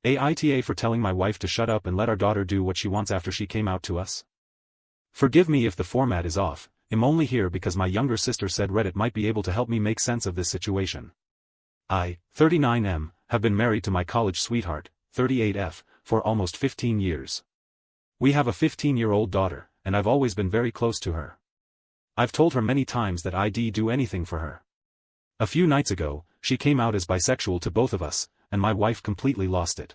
AITA for telling my wife to shut up and let our daughter do what she wants after she came out to us. Forgive me if the format is off, I'm only here because my younger sister said Reddit might be able to help me make sense of this situation. I, 39M, have been married to my college sweetheart, 38F, for almost 15 years. We have a 15-year-old daughter, and I've always been very close to her. I've told her many times that I'd do anything for her. A few nights ago, she came out as bisexual to both of us, and my wife completely lost it.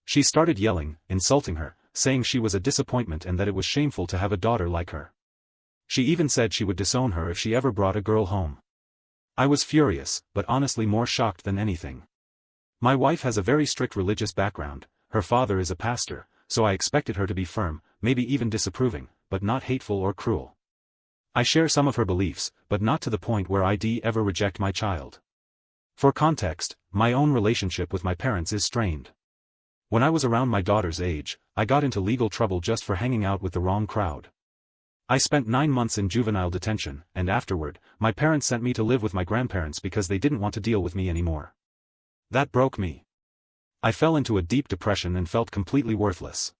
She started yelling, insulting her, saying she was a disappointment and that it was shameful to have a daughter like her. She even said she would disown her if she ever brought a girl home. I was furious, but honestly more shocked than anything. My wife has a very strict religious background, her father is a pastor, so I expected her to be firm, maybe even disapproving, but not hateful or cruel. I share some of her beliefs, but not to the point where I'd ever reject my child. For context, my own relationship with my parents is strained. When I was around my daughter's age, I got into legal trouble just for hanging out with the wrong crowd. I spent 9 months in juvenile detention, and afterward, my parents sent me to live with my grandparents because they didn't want to deal with me anymore. That broke me. I fell into a deep depression and felt completely worthless.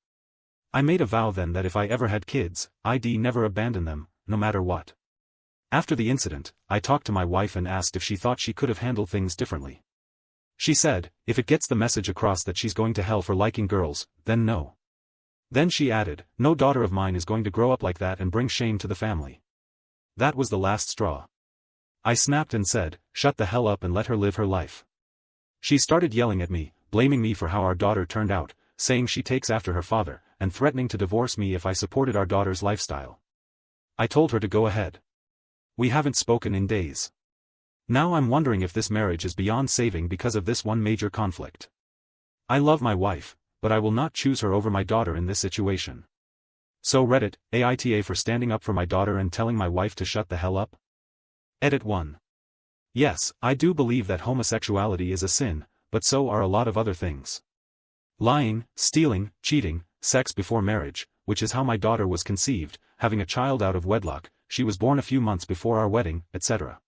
I made a vow then that if I ever had kids, I'd never abandon them, no matter what. After the incident, I talked to my wife and asked if she thought she could have handled things differently. She said, if it gets the message across that she's going to hell for liking girls, then no. Then she added, no daughter of mine is going to grow up like that and bring shame to the family. That was the last straw. I snapped and said, shut the hell up and let her live her life. She started yelling at me, blaming me for how our daughter turned out, saying she takes after her father, and threatening to divorce me if I supported our daughter's lifestyle. I told her to go ahead. We haven't spoken in days. Now I'm wondering if this marriage is beyond saving because of this one major conflict. I love my wife, but I will not choose her over my daughter in this situation. So Reddit, AITA for standing up for my daughter and telling my wife to shut the hell up? Edit 1. Yes, I do believe that homosexuality is a sin, but so are a lot of other things. Lying, stealing, cheating, sex before marriage, which is how my daughter was conceived, having a child out of wedlock, she was born a few months before our wedding, etc.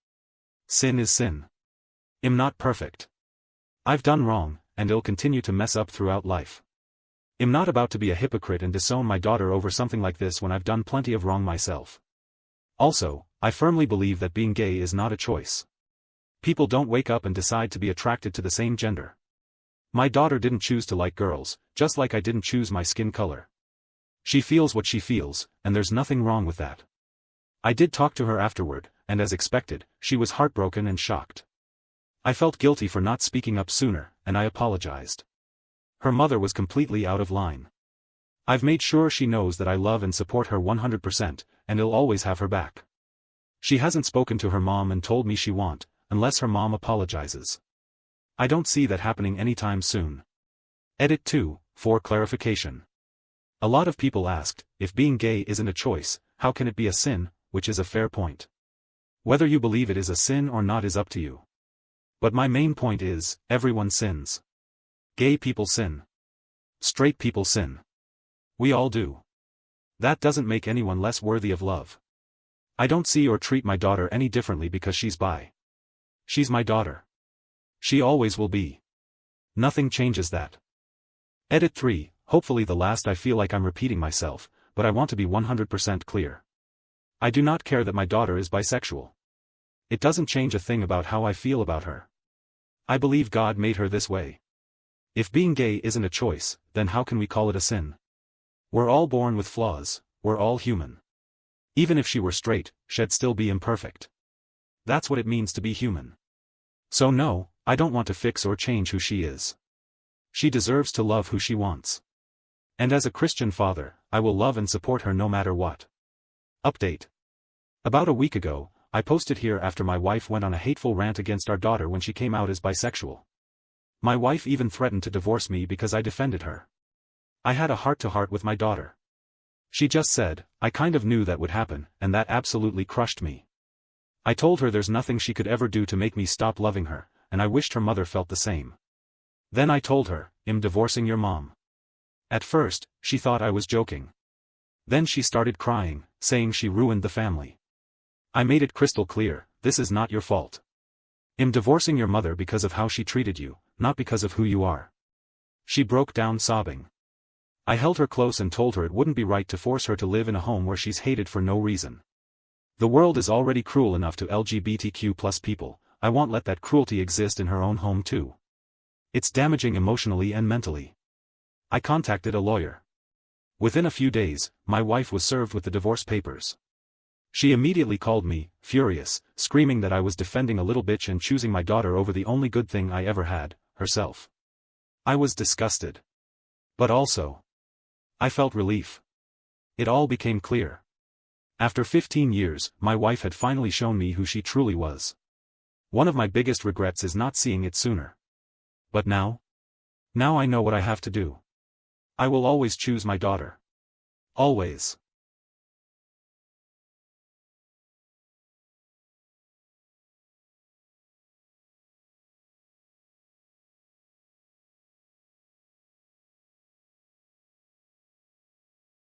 Sin is sin. I'm not perfect. I've done wrong, and I'll continue to mess up throughout life. I'm not about to be a hypocrite and disown my daughter over something like this when I've done plenty of wrong myself. Also, I firmly believe that being gay is not a choice. People don't wake up and decide to be attracted to the same gender. My daughter didn't choose to like girls, just like I didn't choose my skin color. She feels what she feels, and there's nothing wrong with that. I did talk to her afterward, and as expected, she was heartbroken and shocked. I felt guilty for not speaking up sooner, and I apologized. Her mother was completely out of line. I've made sure she knows that I love and support her 100%, and I'll always have her back. She hasn't spoken to her mom and told me she won't, unless her mom apologizes. I don't see that happening anytime soon. Edit 2, for clarification. A lot of people asked, if being gay isn't a choice, how can it be a sin, which is a fair point. Whether you believe it is a sin or not is up to you. But my main point is, everyone sins. Gay people sin. Straight people sin. We all do. That doesn't make anyone less worthy of love. I don't see or treat my daughter any differently because she's bi. She's my daughter. She always will be. Nothing changes that. Edit 3, hopefully the last. I feel like I'm repeating myself, but I want to be 100% clear. I do not care that my daughter is bisexual. It doesn't change a thing about how I feel about her. I believe God made her this way. If being gay isn't a choice, then how can we call it a sin? We're all born with flaws, we're all human. Even if she were straight, she'd still be imperfect. That's what it means to be human. So no, I don't want to fix or change who she is. She deserves to love who she wants. And as a Christian father, I will love and support her no matter what. Update. About a week ago, I posted here after my wife went on a hateful rant against our daughter when she came out as bisexual. My wife even threatened to divorce me because I defended her. I had a heart-to-heart with my daughter. She just said, I kind of knew that would happen, and that absolutely crushed me. I told her there's nothing she could ever do to make me stop loving her, and I wished her mother felt the same. Then I told her, I'm divorcing your mom. At first, she thought I was joking. Then she started crying, saying she ruined the family. I made it crystal clear, this is not your fault. I'm divorcing your mother because of how she treated you, not because of who you are. She broke down sobbing. I held her close and told her it wouldn't be right to force her to live in a home where she's hated for no reason. The world is already cruel enough to LGBTQ+ people, I won't let that cruelty exist in her own home too. It's damaging emotionally and mentally. I contacted a lawyer. Within a few days, my wife was served with the divorce papers. She immediately called me, furious, screaming that I was defending a little bitch and choosing my daughter over the only good thing I ever had, herself. I was disgusted. But also, I felt relief. It all became clear. After 15 years, my wife had finally shown me who she truly was. One of my biggest regrets is not seeing it sooner. But now? Now I know what I have to do. I will always choose my daughter. Always.